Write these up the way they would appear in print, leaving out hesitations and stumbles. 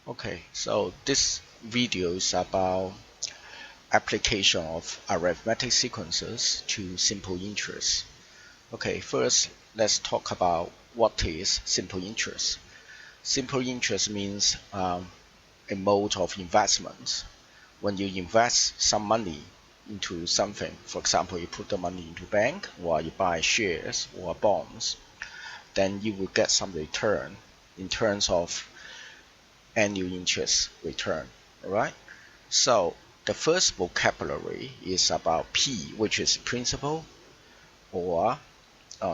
Okay, so this video is about application of arithmetic sequences to simple interest. Okay, first let's talk about what is simple interest. Simple interest means a mode of investment. When you invest some money into something, for example, you put the money into bank or you buy shares or bonds, then you will get some return in terms of annual interest return. Alright? So the first vocabulary is about P, which is principal, or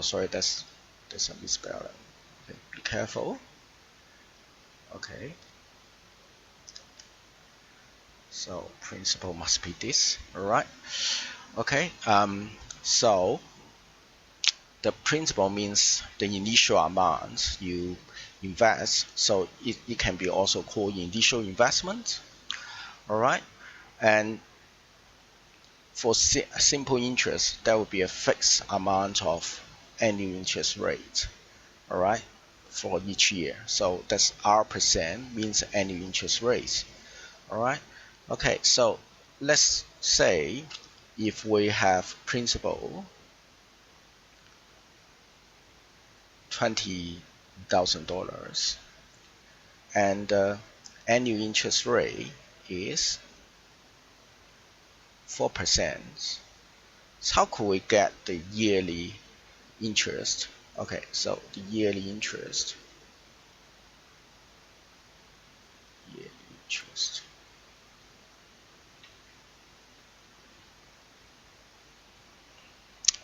sorry, that's a misspelling. Okay, be careful. Okay. So principal must be this. Alright. Okay. So the principal means the initial amount you invest. So it can be also called initial investment. Alright. And for simple interest, there will be a fixed amount of annual interest rate, all right, for each year. So that's R% means annual interest rate, all right. Okay, so let's say if we have principal $20,000 and annual interest rate is 4%. So how could we get the yearly interest? Okay, so the yearly interest.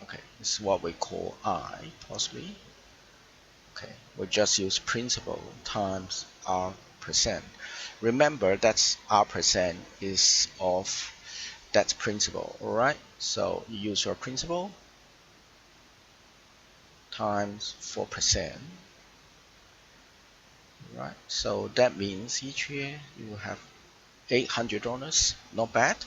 Okay, this is what we call I, possibly. Okay, we'll just use principal times R%. Remember that's R% is of that principal, alright? So you use your principal times 4%. Right, so that means each year you will have $800, not bad.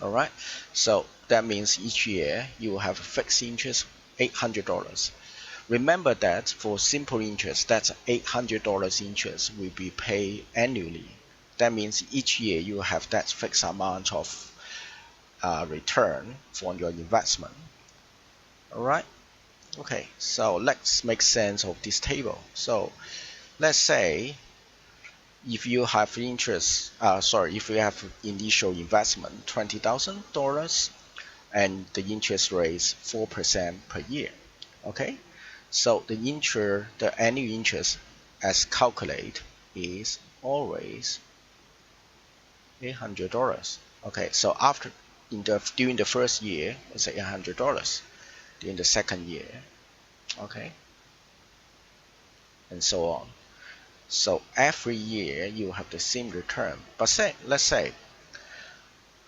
Alright, so that means each year you will have a fixed interest $800. Remember that for simple interest, that's $800 interest will be paid annually. That means each year you have that fixed amount of return for your investment. Alright, okay, so let's make sense of this table. So let's say if you have if you have initial investment $20,000 and the interest rate is 4% per year. Okay, so the annual interest as calculated is always $800. Okay, so during the first year it's $800. During the second year, okay, and so on. So every year you have the same return. But let's say,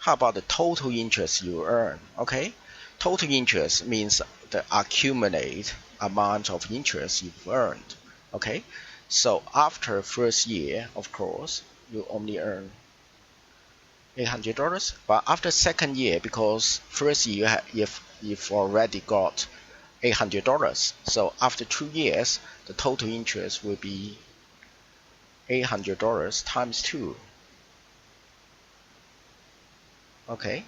how about the total interest you earn? Okay, total interest means the accumulated amount of interest you've earned. Okay, so after first year, of course, you only earn $800. But after second year, because first year you've already got $800, so after 2 years, the total interest will be $800 times 2. Okay,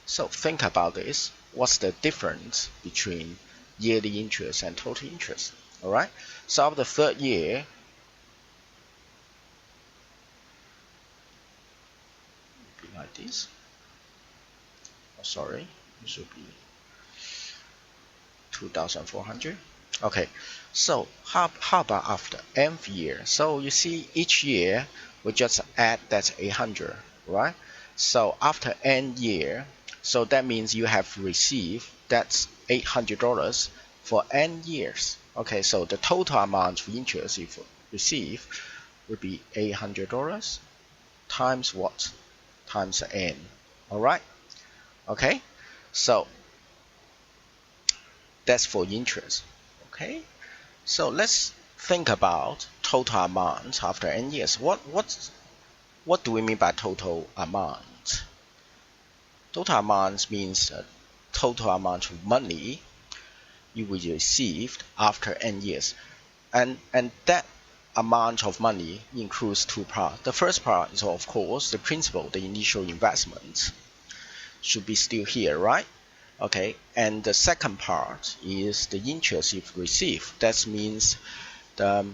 so think about this. What's the difference between yearly interest and total interest? Alright, so after the third year, be like this. Oh, sorry, it should be 2,400. Okay, so how about after nth year? So you see each year we just add that 800, right? So after n year, so that means you have received that's $800 for n years. Okay, so the total amount of interest you receive would be $800 times what? Times n. Alright? Okay, so that's for interest. Okay, so let's think about total amount after n years. What do we mean by total amount? Total amount means total amount of money you will receive after n years, and that amount of money includes two parts. The first part is, of course, the principal, the initial investment should be still here, right? Okay, and the second part is the interest you've received. That means the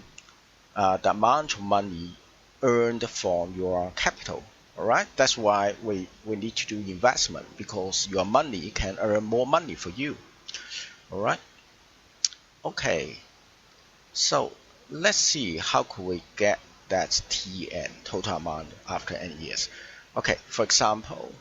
amount of money earned from your capital. All right, that's why we need to do investment, because your money can earn more money for you. All right. Okay, so let's see how could we get that TN, total amount, after n years. Okay, for example,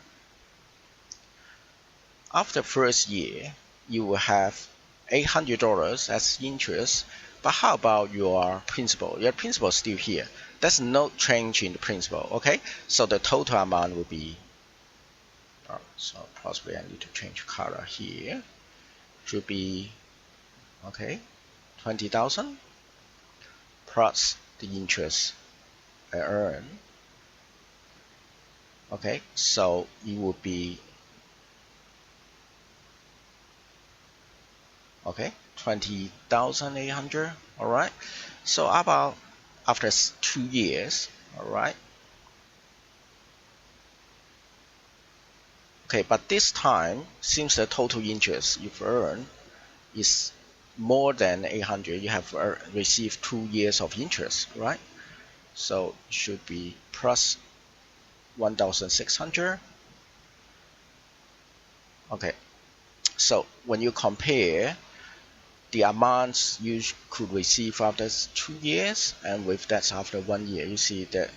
after first year, you will have $800 as interest, but how about your principal? Your principal is still here. There's no change in the principal, okay? So the total amount will be, so possibly I need to change color here. Should be, okay, 20,000 plus the interest I earn. Okay, so it will be, okay, 20,800. All right. So about after 2 years, all right. Okay, but this time, since the total interest you've earned is more than 800, you have received 2 years of interest, right? So it should be plus 1,600. Okay, so when you compare the amounts you could receive after 2 years and with that after 1 year, you see that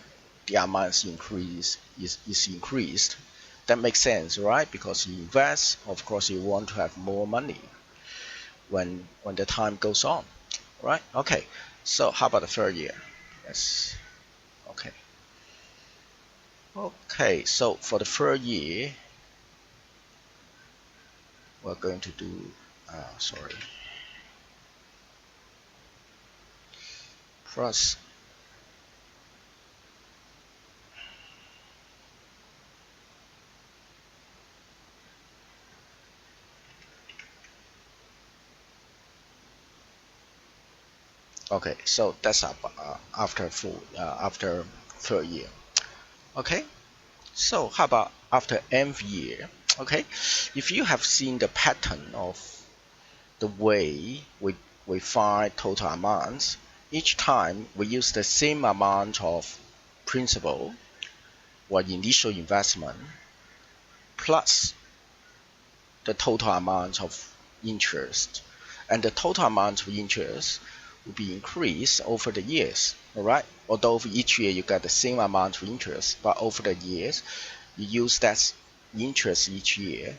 the amounts is increased. That makes sense, right? Because you invest, of course you want to have more money when the time goes on, right? Okay, so how about the third year? Yes. Okay, so for the third year, we're going to do, plus okay, so that's after third year. Okay, so how about after nth year? Okay, if you have seen the pattern of the way we find total amounts, each time we use the same amount of principal or initial investment plus the total amount of interest, and the total amount of interest will be increased over the years. All right, although for each year you get the same amount of interest, but over the years you use that interest each year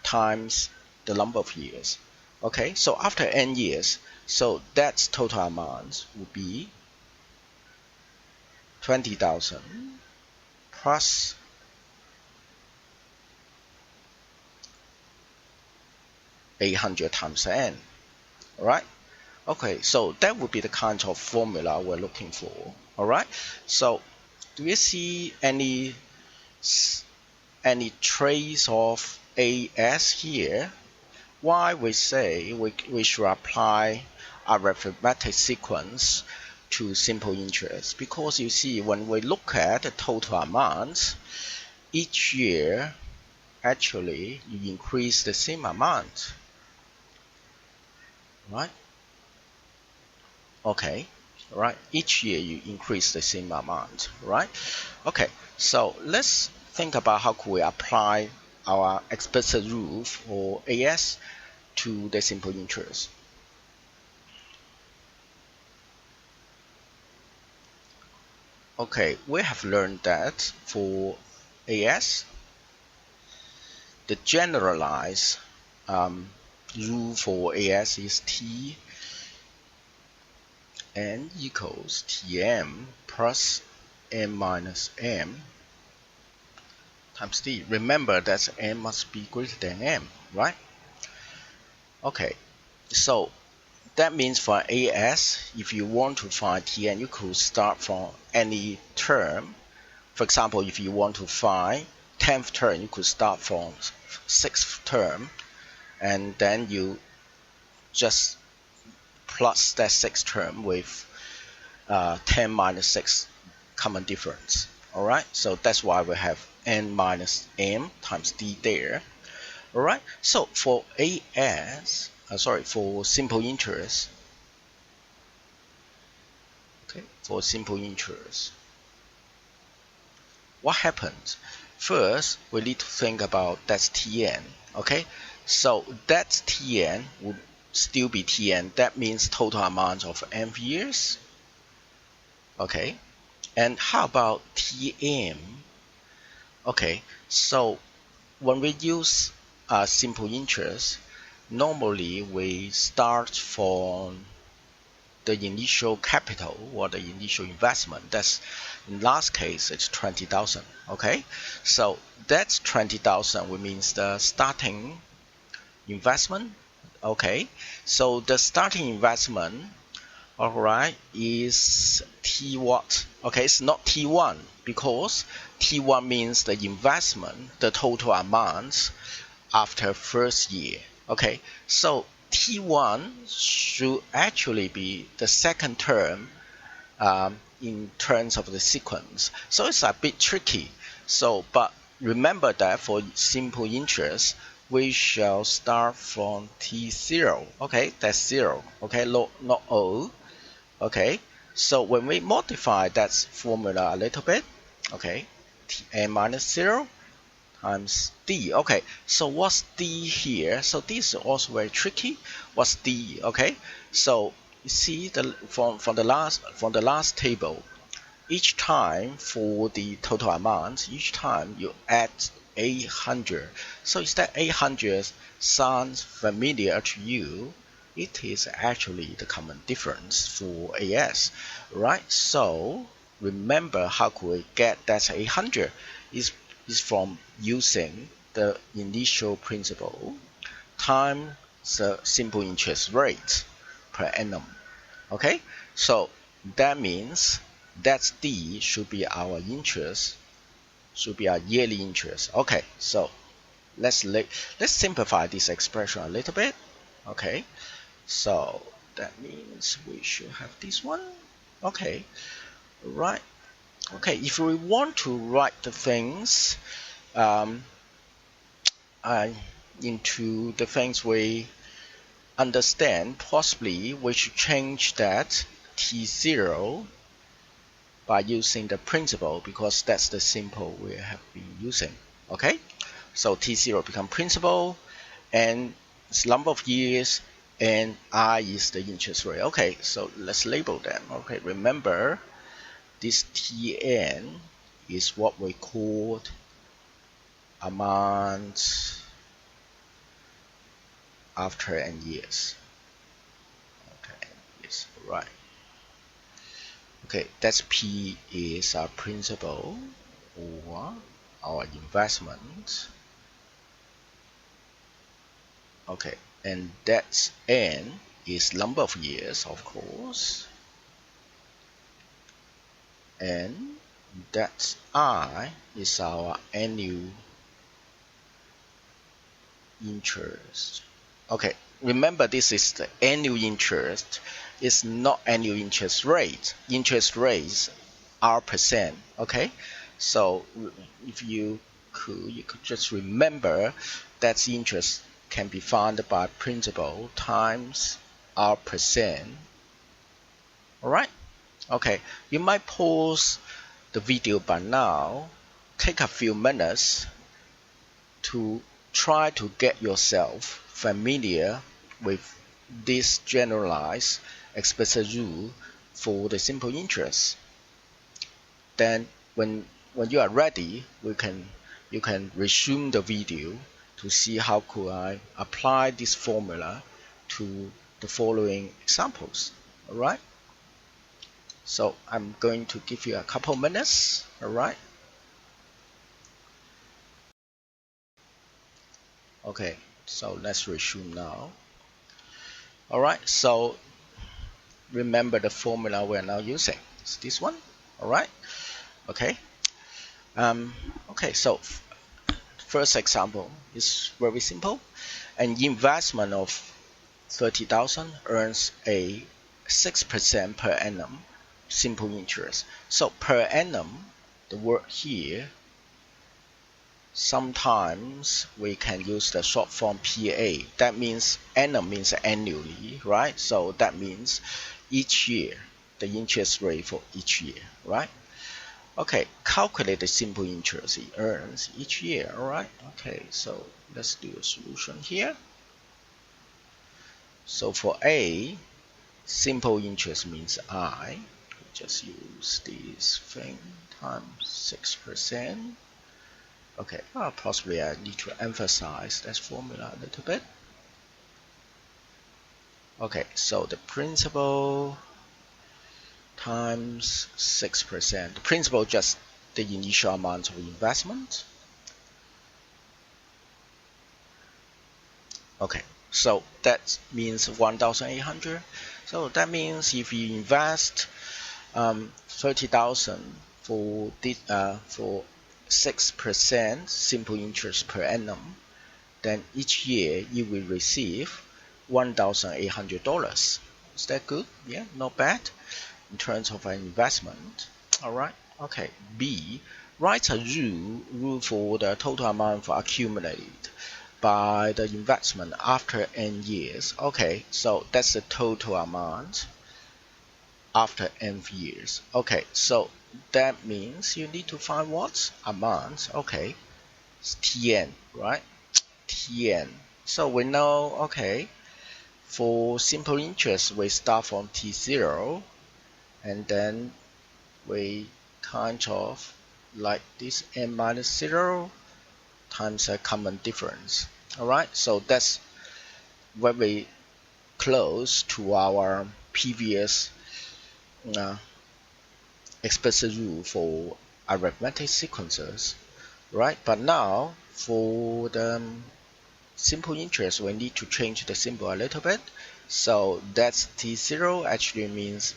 times the number of years. Okay, so after n years, so that total amount will be 20,000 plus 800 times n. All right. Okay, so that would be the kind of formula we're looking for. All right. So, do you see any trace of AS here? Why we say we should apply a arithmetic sequence to simple interest? Because you see, when we look at the total amounts, each year actually you increase the same amount, right? Okay, right. Each year you increase the same amount, right? Okay, so let's think about how could we apply our explicit rule for AS to the simple interest. Okay, we have learned that for AS, the generalized rule for AS is T n equals Tm plus m minus m times t. Remember that m must be greater than m, right? Okay, so that means for AS, if you want to find Tn, you could start from any term. For example, if you want to find 10th term, you could start from 6th term, and then you just plus that 6th term with 10 minus 6 common difference. Alright, so that's why we have n minus m times d there. Alright, so for for simple interest, okay, for simple interest, what happens? First, we need to think about that's Tn, okay? So that's Tn would still be Tn. That means total amount of m years, okay? And how about Tm? Okay, so when we use simple interest, normally we start from the initial capital or the initial investment. That's in last case it's 20,000. Okay, so that's 20,000, which means the starting investment. Okay, so the starting investment, alright, is T what? Okay, it's not T1 because T1 means the investment, the total amount after first year. Okay, so T1 should actually be the second term in terms of the sequence. So it's a bit tricky. So, but remember that for simple interest, we shall start from T0. Okay, that's 0. Okay, not O. Okay, so when we modify that formula a little bit, okay, Tn minus 0 times d. Okay, so what's d here? So this is also very tricky. What's d? Okay, so you see from the last table, each time for the total amount, each time you add 800. So is that 800 sounds familiar to you? It is actually the common difference for AS, right? So remember how could we get that 800 is from using the initial principal times the simple interest rate per annum. Okay, so that means that D should be our interest, should be our yearly interest. Okay, so let's simplify this expression a little bit. Okay, so that means we should have this one. Okay, right. Okay, if we want to write the things into the things we understand, possibly we should change that T0 by using the principal because that's the simple we have been using. Okay, so T0 become principal and it's number of years and I is the interest rate. Okay, so let's label them. Okay, remember this Tn is what we called amount after n years. Okay, yes, right. Okay, that's P is our principal or our investment. Okay, and that's N is number of years, of course. And that's I is our annual interest. Okay, remember this is the annual interest. It's not annual interest rate. Interest rates are %. Okay, so if you could just remember that interest can be found by principal times R %. Alright? Okay, you might pause the video by now, take a few minutes to try to get yourself familiar with this generalized explicit rule for the simple interest. Then when you are ready, you can resume the video to see how could I apply this formula to the following examples. Alright? So I'm going to give you a couple minutes. Alright? Okay, so let's resume now. Alright, so remember the formula we're now using. It's this one. Alright? Okay. Okay, so first example is very simple. An investment of 30,000 earns a 6% per annum simple interest. So per annum, the word here, sometimes we can use the short form PA. That means annum means annually, right? So that means each year, the interest rate for each year, right? Okay, calculate the simple interest it earns each year, alright? Okay, so let's do a solution here. So for A, simple interest means I. Just use this thing times 6%. Okay, possibly I need to emphasize that formula a little bit. Okay, so the principal times 6%. The principal just the initial amount of investment. Okay, so that means 1,800. So that means if you invest 30,000 for 6% simple interest per annum, then each year you will receive $1,800. Is that good? Yeah, not bad in terms of an investment. All right. Okay. B, write a rule for the total amount for accumulated by the investment after n years. Okay, so that's the total amount after n years. Okay, so that means you need to find what? Amount. Okay, it's Tn, right? Tn. So we know, okay, for simple interest, we start from T0, and then we kind of like this n minus 0 times a common difference. Alright, so that's very close to our previous explicit rule for arithmetic sequences, right? But now for the simple interest, we need to change the symbol a little bit. So that's T0 actually means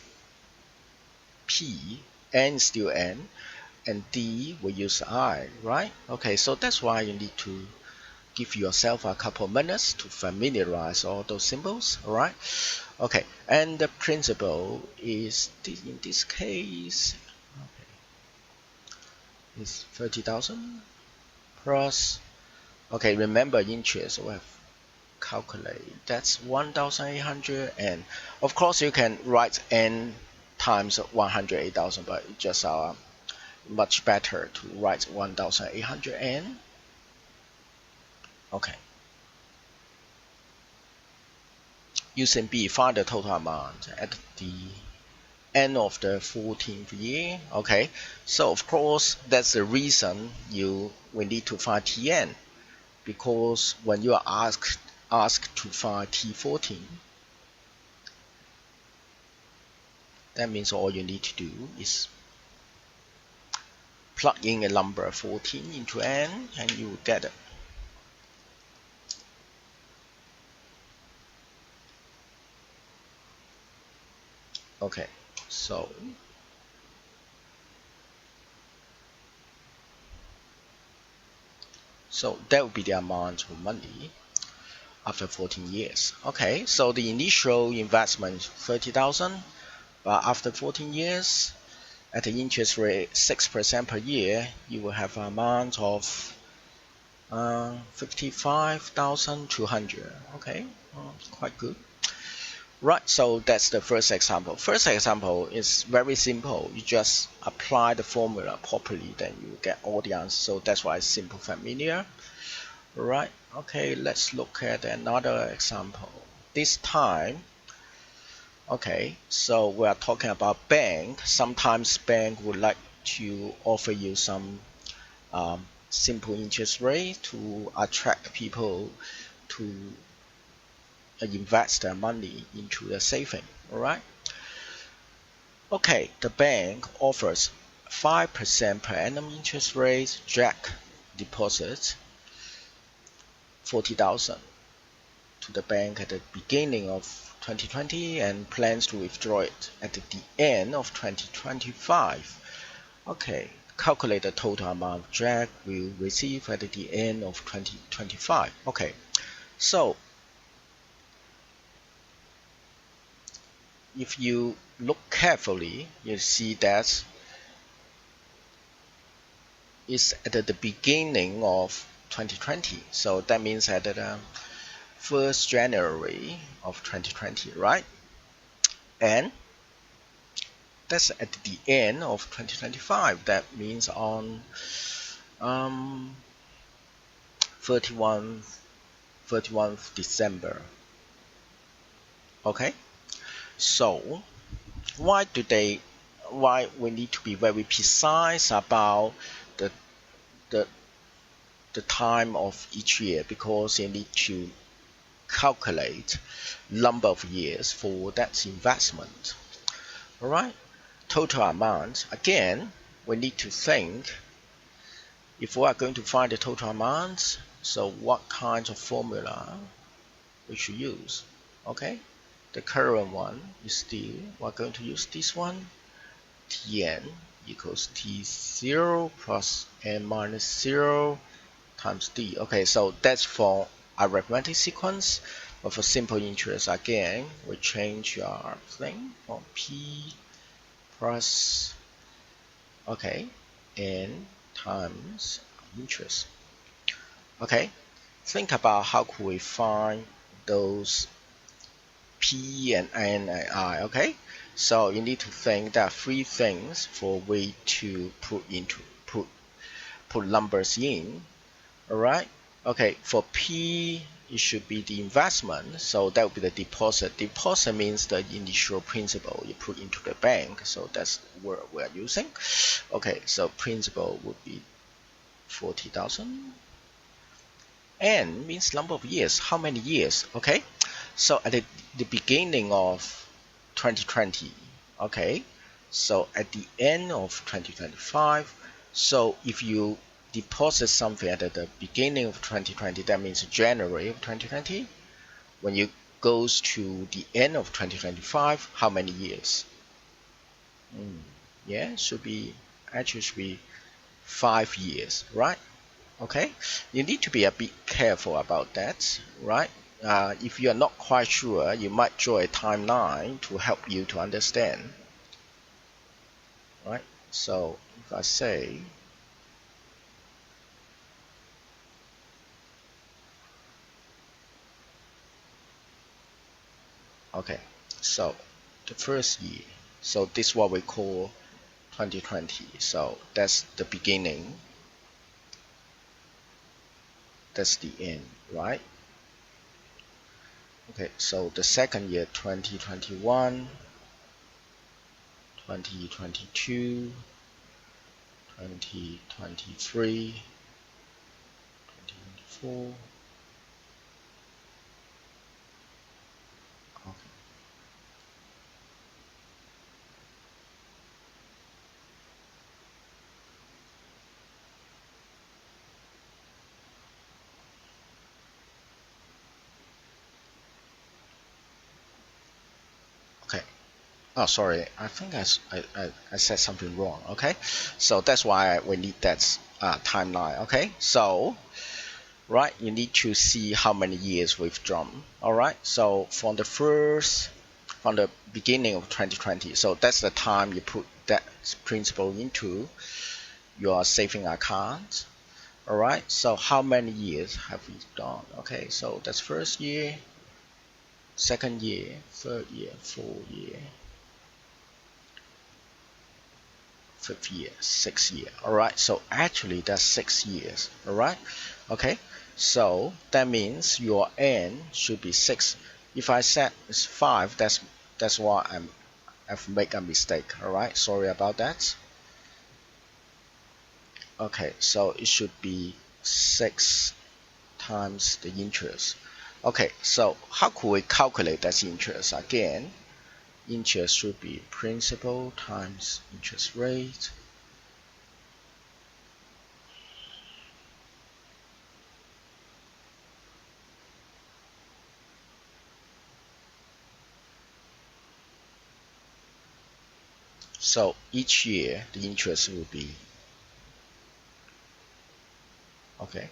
P, N still N, and D we use I, right? Okay, so that's why you need to give yourself a couple minutes to familiarize all those symbols, alright? Okay, and the principal is, in this case, okay, is 30,000 plus, okay, remember interest, we have calculate, that's 1,800, and of course you can write n times 108,000, but it's just much better to write 1,800 n. Okay. Using B, find the total amount at the end of the 14th year. Okay, so of course that's the reason we need to find Tn, because when you are asked to find T14, that means all you need to do is plug in a number 14 into n and you will get it. Okay, so that would be the amount of money after 14 years. Okay, so the initial investment 30,000, but after 14 years, at the interest rate 6% per year, you will have an amount of 55,200. Okay, quite good. Right, so that's the first example. First example is very simple. You just apply the formula properly, then you get all the answers. So that's why it's simple familiar. Right, okay, let's look at another example. This time, okay, so we are talking about bank. Sometimes bank would like to offer you some simple interest rate to attract people to invest their money into the saving. Alright. Okay, the bank offers 5% per annum interest rate direct deposit 40,000 to the bank at the beginning of 2020 and plans to withdraw it at the end of 2025. Okay, calculate the total amount Jack will receive at the end of 2025. Okay, so if you look carefully, you see that it's at the beginning of 2020. So that means at the 1st January of 2020, right? And that's at the end of 2025. That means on 31st December. Okay, so why we need to be very precise about the the the time of each year? Because you need to calculate number of years for that investment. All right, total amount. Again, we need to think if we are going to find the total amount, so what kind of formula we should use. Okay, the current one is still, we're going to use this one, Tn equals T0 plus n minus 0 times D. Okay, so that's for arithmetic sequence. But for simple interest, again, we change our thing from P plus, okay, n times interest. Okay, think about how could we find those P and N and I. Okay, so you need to think there are three things for way to put numbers in. All right. Okay, for P it should be the investment, so that would be the deposit. Deposit means the initial principal you put into the bank, so that's what we're using. Okay, so principal would be 40,000. N means number of years, how many years? Okay, so at the beginning of 2020, okay, so at the end of 2025, so if you deposit something at the beginning of 2020, that means January of 2020. When you goes to the end of 2025, how many years? Yeah, should be 5 years, right? Okay, you need to be a bit careful about that, right? If you are not quite sure, you might draw a timeline to help you to understand, right? So if I say, okay, so the first year, so this is what we call 2020, so that's the beginning, that's the end, right? Okay, so the second year, 2021, 2022, 2023, 2024. Okay. Okay. Oh, sorry. I think I said something wrong. Okay. So that's why we need that timeline. Okay. So, right, you need to see how many years we've drawn. All right. So from the beginning of 2020, so that's the time you put that principal into your saving account. All right. So how many years have we done? Okay. So that's first year, second year, third year, fourth year, fifth year, sixth year. All right, so actually that's 6 years. All right, okay, so that means your n should be 6. If I set is 5, that's why I've made a mistake. All right, sorry about that. Okay, so it should be 6 times the interest. Okay, so how could we calculate that interest? Again, interest should be principal times interest rate. So each year the interest will be, okay,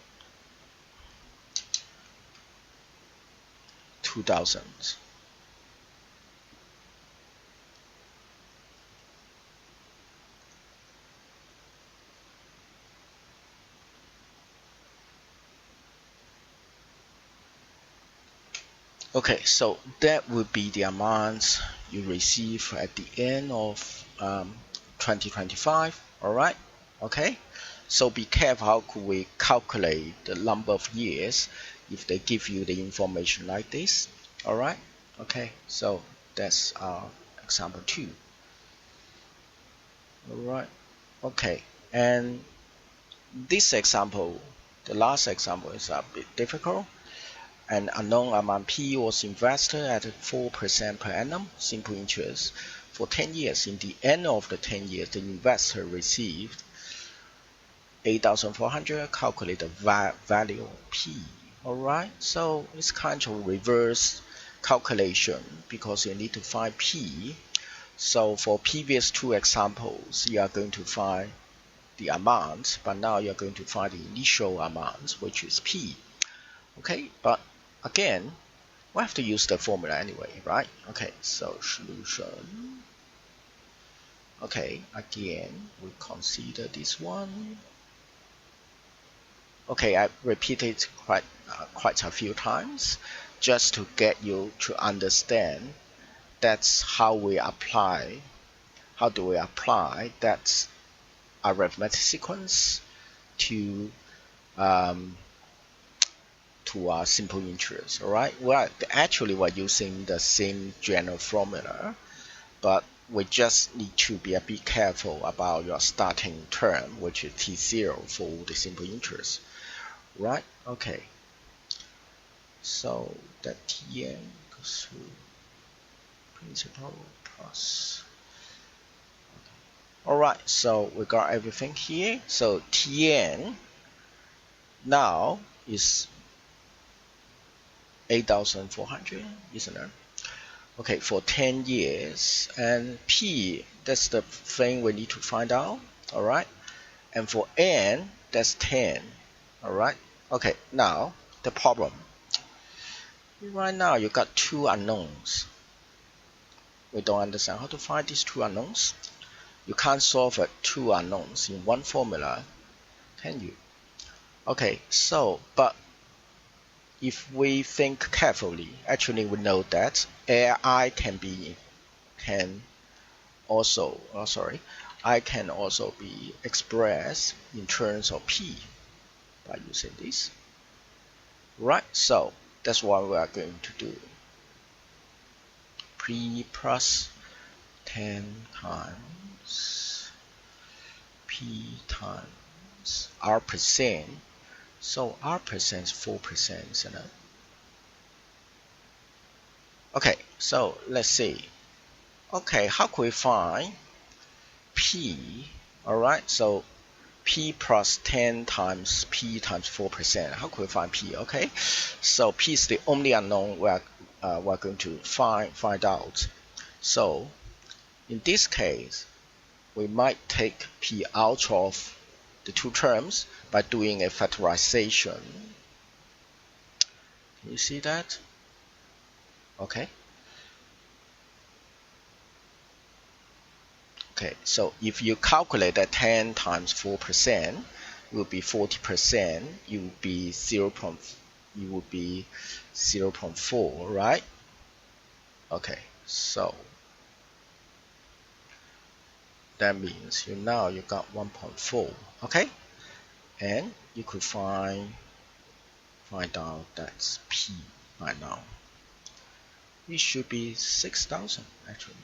2,000. Okay, so that would be the amounts you receive at the end of 2025. All right. Okay. So be careful how could we calculate the number of years if they give you the information like this. All right. Okay. So that's our example 2. All right. Okay. And this example, the last example, is a bit difficult. An unknown amount P was invested at 4% per annum, simple interest, for 10 years. In the end of the 10 years, the investor received 8,400. Calculate the value of P. Alright, so it's kind of reverse calculation because you need to find P. So for previous 2 examples, you are going to find the amount, but now you're going to find the initial amount, which is P. Okay, but again, we have to use the formula anyway, right? Okay, so solution. Okay, again, we consider this one. Okay, I repeated quite a few times just to get you to understand that's how we apply. How do we apply that arithmetic sequence to our simple interest? All right. Well, actually, we're using the same general formula, but we just need to be a bit careful about your starting term, which is T0 for the simple interest. Right? Okay. So that Tn goes to principal plus. Alright, so we got everything here. So Tn now is 8,400, isn't it? Okay, for 10 years. And P, that's the thing we need to find out. Alright. And for N, that's 10. Alright. Okay, now the problem. Right now you got 2 unknowns. We don't understand how to find these 2 unknowns. You can't solve 2 unknowns in one formula, can you? Okay, so I can also be expressed in terms of P by using this. Right, so that's what we are going to do. P plus 10 times P times R percent. So R percent is 4%, isn't it? Okay, so let's see. Okay, how can we find P? Alright, so P plus 10 times P times 4%. How can we find P? Okay, so P is the only unknown we're going to find out. So in this case, we might take P out of the 2 terms by doing a factorization. Can you see that? Okay. Okay, so if you calculate that 10 times 4%, it will be 40%. It will be 0.4, right? Okay, so that means you got 1.4. Okay, and you could find out that's P right now. It should be 6,000 actually.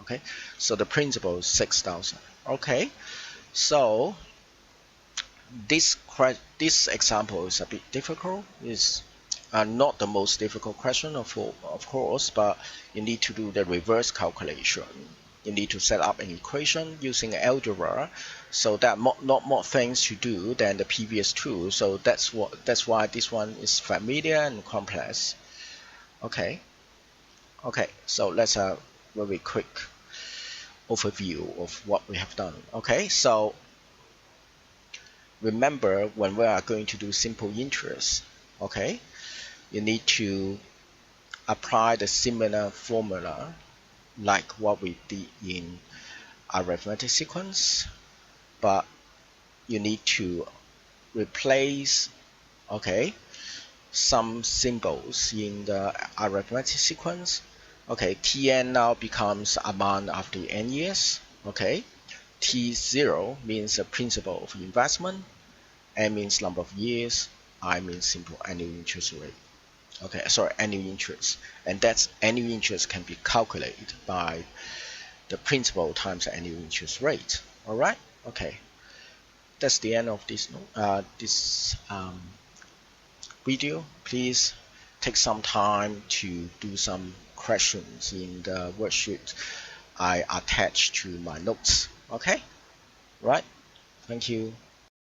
Okay, so the principal is 6,000. Okay, so this example is a bit difficult. It's not the most difficult question of course, but you need to do the reverse calculation. You need to set up an equation using algebra, so that not more things to do than the previous 2. So that's why this one is familiar and complex. Okay, so let's have a very quick overview of what we have done. Okay, so remember when we are going to do simple interest, okay, you need to apply the similar formula like what we did in arithmetic sequence, but you need to replace, okay, some symbols in the arithmetic sequence. Okay, Tn now becomes amount after n years. Okay, T0 means the principal of investment, N means number of years, I means simple annual interest rate. Okay, sorry, annual interest, and that's annual interest can be calculated by the principal times the annual interest rate. All right, okay, that's the end of this video. Please take some time to do some questions in the worksheet I attached to my notes. Okay, right? Thank you.